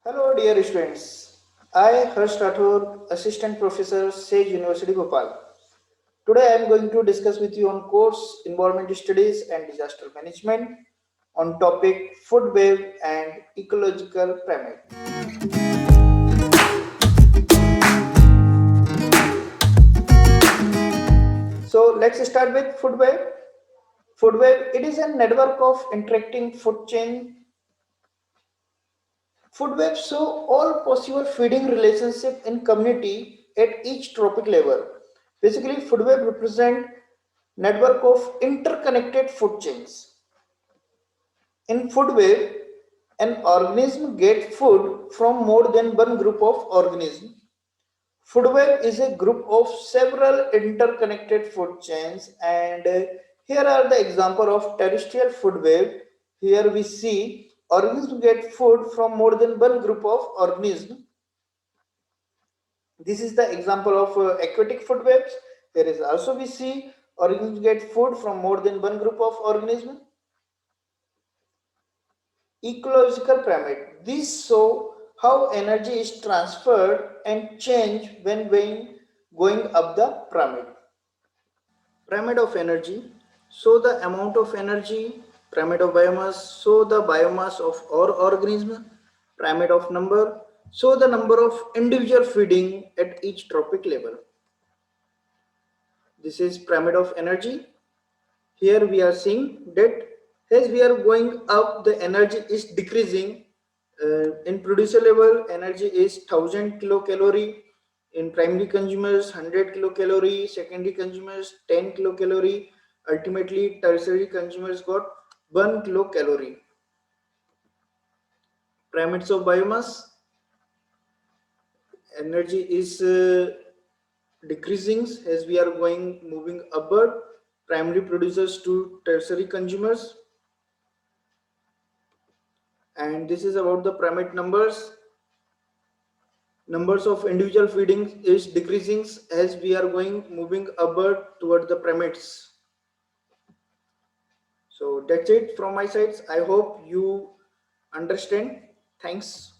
Hello, dear students. I, Harsh Rathore, Assistant Professor, Sage University, Bhopal. Today, I am going to discuss with you on course Environment Studies and Disaster Management on topic food web and ecological pyramid. So, let's start with food web. Food web it is a network of interacting food chain. Food web show all possible feeding relationship in community at each trophic level. Basically, food web represent network of interconnected food chains. In food web, an organism get food from more than one group of organisms. Food web is a group of several interconnected food chains, and here are the example of terrestrial food web. Here we see organisms get food from more than one group of organisms. This is the example of aquatic food webs. Here is also we see organisms get food from more than one group of organisms. Ecological pyramid. These show how energy is transferred and change when going up the pyramid. Pyramid of energy. So the amount of energy. Pyramid of biomass. So the biomass of all organism. Pyramid of number. So the number of individual feeding at each trophic level. This is pyramid of energy. Here we are seeing that as we are going up, the energy is decreasing. In producer level, energy is 1000 kilocalorie. In primary consumers, 100 kilocalorie. Secondary consumers, 10 kilocalorie. Ultimately, tertiary consumers got 1 kilocalorie. Pyramids of biomass, energy is decreasing as we are moving upward. Primary producers to tertiary consumers. And this is about the pyramid numbers of individual feedings is decreasing as we are moving upward toward the pyramids. So that's it from my side. I hope you understand. Thanks.